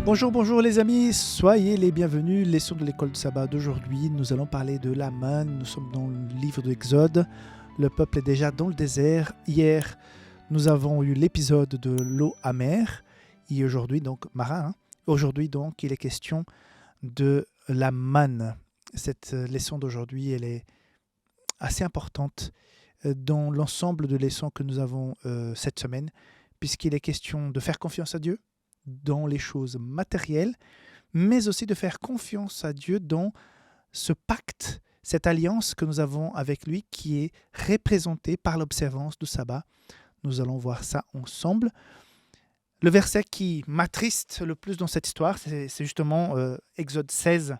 Bonjour, bonjour les amis, soyez les bienvenus. Leçon de l'école de sabbat d'aujourd'hui, nous allons parler de la manne. Nous sommes dans le livre de Exode. Le peuple est déjà dans le désert. Hier, nous avons eu l'épisode de l'eau amère. Et aujourd'hui, donc, marin. Aujourd'hui, donc, il est question de la manne. Cette leçon d'aujourd'hui, elle est assez importante dans l'ensemble de leçons que nous avons cette semaine, puisqu'il est question de faire confiance à Dieu dans les choses matérielles, mais aussi de faire confiance à Dieu dans ce pacte, cette alliance que nous avons avec lui qui est représentée par l'observance du sabbat. Nous allons voir ça ensemble. Le verset qui m'attriste le plus dans cette histoire, c'est justement Exode 16,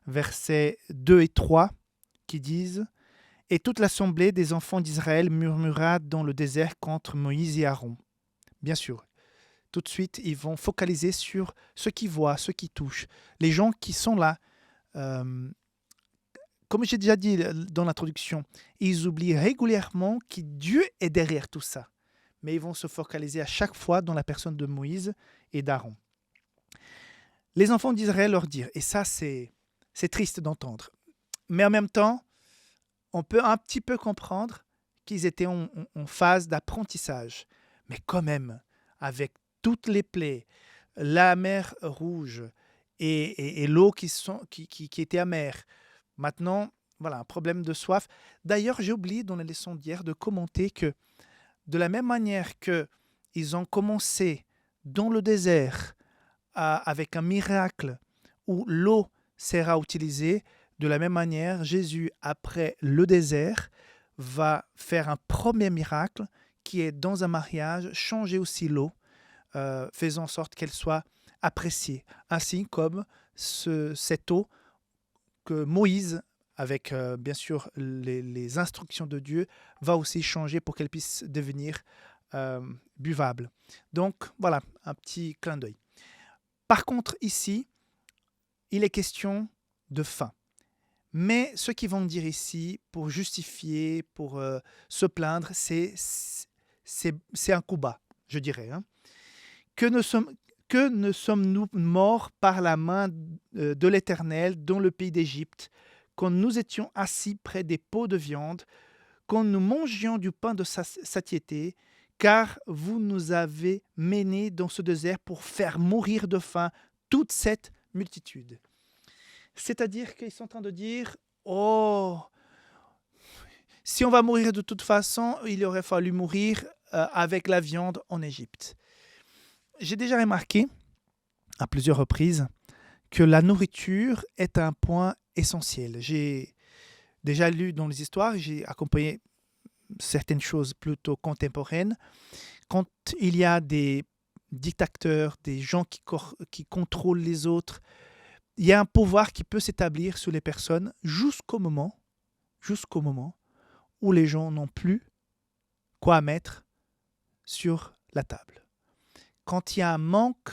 versets 2 et 3, qui disent « Et toute l'assemblée des enfants d'Israël murmura dans le désert contre Moïse et Aaron. » Bien sûr, tout de suite, ils vont focaliser sur ce qu'ils voient, ce qu'ils touchent. Les gens qui sont là, comme j'ai déjà dit dans l'introduction, ils oublient régulièrement que Dieu est derrière tout ça. Mais ils vont se focaliser à chaque fois dans la personne de Moïse et d'Aaron. Les enfants d'Israël leur dirent, et ça c'est triste d'entendre, mais en même temps, on peut un petit peu comprendre qu'ils étaient en phase d'apprentissage. Mais quand même, avec toutes les plaies, la mer rouge et l'eau qui était amère. Maintenant, voilà, un problème de soif. D'ailleurs, j'ai oublié dans la leçon d'hier de commenter que de la même manière qu'ils ont commencé dans le désert avec un miracle où l'eau sera utilisée, de la même manière, Jésus, après le désert, va faire un premier miracle qui est dans un mariage, changer aussi l'eau, faisant en sorte qu'elle soit appréciée. Ainsi comme cette eau que Moïse, avec bien sûr les instructions de Dieu, va aussi changer pour qu'elle puisse devenir buvable. Donc voilà, un petit clin d'œil. Par contre, ici, il est question de faim. Mais ce qu'ils vont dire ici, pour justifier, pour se plaindre, c'est un coup bas, je dirais. Que ne sommes-nous morts par la main de l'Éternel dans le pays d'Égypte, quand nous étions assis près des pots de viande, quand nous mangions du pain de satiété, car vous nous avez menés dans ce désert pour faire mourir de faim toute cette multitude. C'est-à-dire qu'ils sont en train de dire « Oh, si on va mourir de toute façon, il aurait fallu mourir avec la viande en Égypte. » J'ai déjà remarqué à plusieurs reprises que la nourriture est un point essentiel. J'ai déjà lu dans les histoires, j'ai accompagné certaines choses plutôt contemporaines. Quand il y a des dictateurs, des gens qui contrôlent les autres, il y a un pouvoir qui peut s'établir sur les personnes jusqu'au moment où les gens n'ont plus quoi mettre sur la table. Quand il y a un manque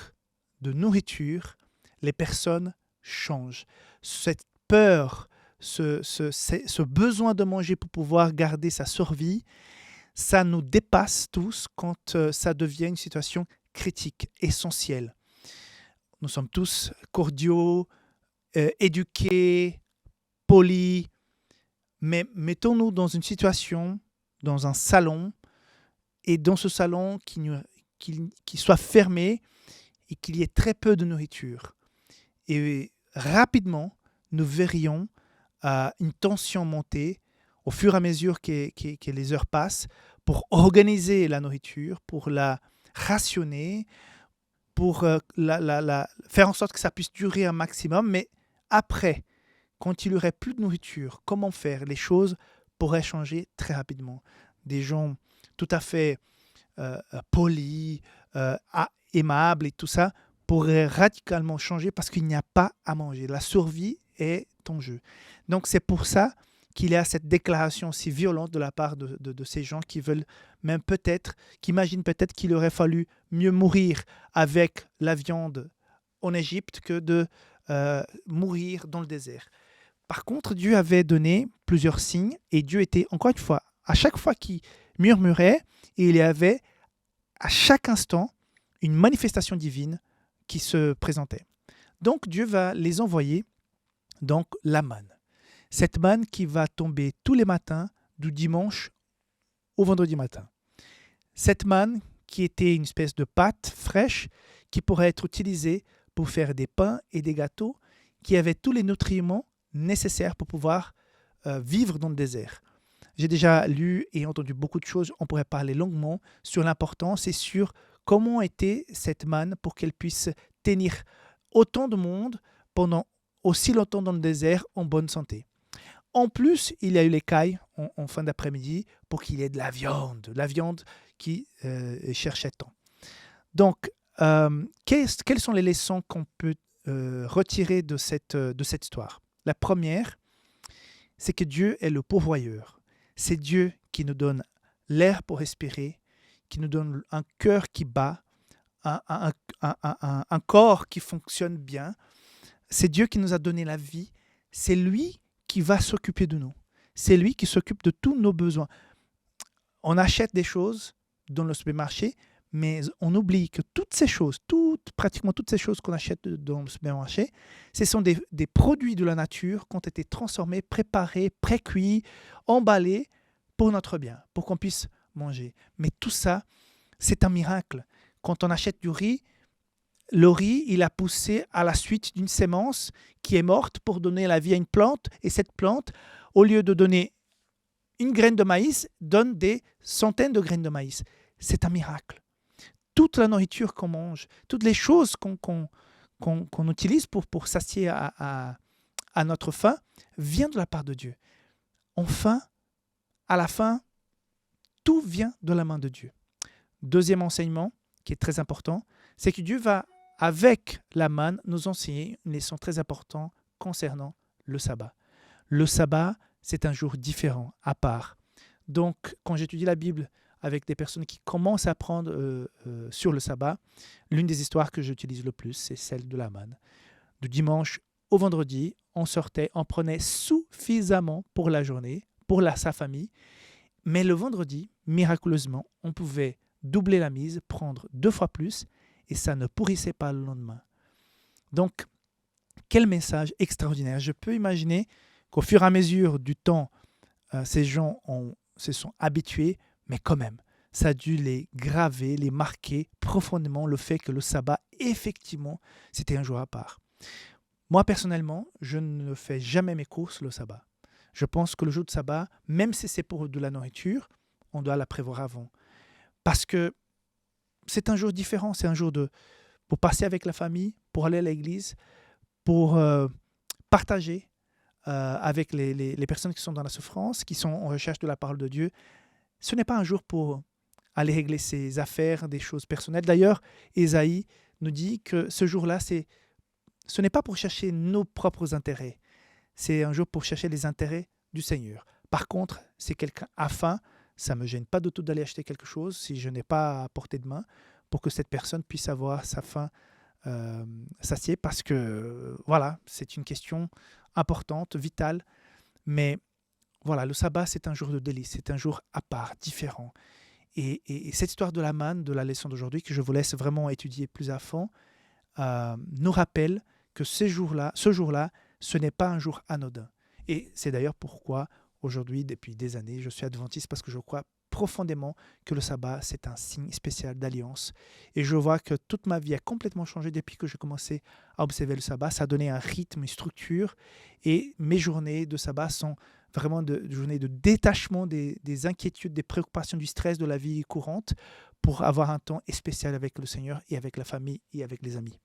de nourriture, les personnes changent. Cette peur, ce besoin de manger pour pouvoir garder sa survie, ça nous dépasse tous quand ça devient une situation critique, essentielle. Nous sommes tous cordiaux, éduqués, polis, mais mettons-nous dans une situation, dans un salon, et dans ce salon qui soit fermé et qu'il y ait très peu de nourriture. Et rapidement, nous verrions une tension monter au fur et à mesure que les heures passent pour organiser la nourriture, pour la rationner, pour faire en sorte que ça puisse durer un maximum. Mais après, quand il n'y aurait plus de nourriture, comment faire? Les choses pourraient changer très rapidement. Des gens tout à fait polis, aimables et tout ça pourraient radicalement changer parce qu'il n'y a pas à manger. La survie est en jeu. Donc c'est pour ça qu'il y a cette déclaration si violente de la part de ces gens qui veulent même peut-être, qui imaginent peut-être qu'il aurait fallu mieux mourir avec la viande en Égypte que de mourir dans le désert. Par contre, Dieu avait donné plusieurs signes et Dieu était, encore une fois, à chaque fois qu'il murmurait, il y avait à chaque instant une manifestation divine qui se présentaient. Donc Dieu va les envoyer, donc la manne. Cette manne qui va tomber tous les matins du dimanche au vendredi matin. Cette manne qui était une espèce de pâte fraîche qui pourrait être utilisée pour faire des pains et des gâteaux qui avaient tous les nutriments nécessaires pour pouvoir vivre dans le désert. J'ai déjà lu et entendu beaucoup de choses. On pourrait parler longuement sur l'importance et sur comment était cette manne pour qu'elle puisse tenir autant de monde pendant aussi longtemps dans le désert en bonne santé. En plus, il y a eu l'écaille en fin d'après-midi pour qu'il y ait de la viande qui cherchait tant. Donc, quelles sont les leçons qu'on peut retirer de cette histoire? La première, c'est que Dieu est le pourvoyeur. C'est Dieu qui nous donne l'air pour respirer, qui nous donne un cœur qui bat, un corps qui fonctionne bien. C'est Dieu qui nous a donné la vie. C'est lui qui va s'occuper de nous. C'est lui qui s'occupe de tous nos besoins. On achète des choses dans le supermarché, mais on oublie que toutes ces choses, pratiquement toutes ces choses qu'on achète dans le supermarché, ce sont des produits de la nature qui ont été transformés, préparés, pré-cuits, emballés pour notre bien, pour qu'on puisse manger. Mais tout ça, c'est un miracle. Quand on achète du riz, le riz, il a poussé à la suite d'une sémence qui est morte pour donner la vie à une plante. Et cette plante, au lieu de donner une graine de maïs, donne des centaines de graines de maïs. C'est un miracle. Toute la nourriture qu'on mange, toutes les choses qu'on utilise pour s'assier à notre faim, vient de la part de Dieu. Enfin, à la fin, tout vient de la main de Dieu. Deuxième enseignement, qui est très important, c'est que Dieu va, avec la manne, nous enseigner une leçon très importante concernant le sabbat. Le sabbat, c'est un jour différent, à part. Donc, quand j'étudie la Bible avec des personnes qui commencent à apprendre sur le sabbat, l'une des histoires que j'utilise le plus, c'est celle de la manne. Du dimanche au vendredi, on sortait, on prenait suffisamment pour la journée, pour sa famille, mais le vendredi, miraculeusement, on pouvait doubler la mise, prendre 2 fois plus, et ça ne pourrissait pas le lendemain. Donc, quel message extraordinaire. Je peux imaginer qu'au fur et à mesure du temps, ces gens se sont habitués, mais quand même, ça a dû les graver, les marquer profondément le fait que le sabbat, effectivement, c'était un jour à part. Moi, personnellement, je ne fais jamais mes courses le sabbat. Je pense que le jour de sabbat, même si c'est pour de la nourriture, on doit la prévoir avant. Parce que c'est un jour différent, c'est un jour pour passer avec la famille, pour aller à l'église, pour partager avec les personnes qui sont dans la souffrance, qui sont en recherche de la parole de Dieu. Ce n'est pas un jour pour aller régler ses affaires, des choses personnelles. D'ailleurs, Ésaïe nous dit que ce jour-là, ce n'est pas pour chercher nos propres intérêts. C'est un jour pour chercher les intérêts du Seigneur. Par contre, si quelqu'un a faim, ça ne me gêne pas du tout d'aller acheter quelque chose si je n'ai pas à portée de main pour que cette personne puisse avoir sa faim saciée parce que, voilà, c'est une question importante, vitale. Mais voilà, le sabbat, c'est un jour de délice, c'est un jour à part, différent. Et cette histoire de la manne, de la leçon d'aujourd'hui, que je vous laisse vraiment étudier plus à fond, nous rappelle que ce jour-là, ce n'est pas un jour anodin. Et c'est d'ailleurs pourquoi aujourd'hui, depuis des années, je suis adventiste parce que je crois profondément que le sabbat, c'est un signe spécial d'alliance. Et je vois que toute ma vie a complètement changé depuis que j'ai commencé à observer le sabbat. Ça a donné un rythme, une structure. Et mes journées de sabbat sont vraiment des journées de détachement des inquiétudes, des préoccupations, du stress de la vie courante pour avoir un temps spécial avec le Seigneur et avec la famille et avec les amis.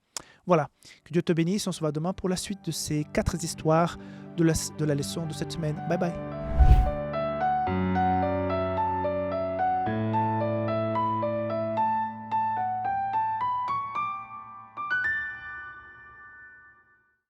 Voilà, que Dieu te bénisse. On se voit demain pour la suite de ces 4 histoires de la leçon de cette semaine. Bye bye.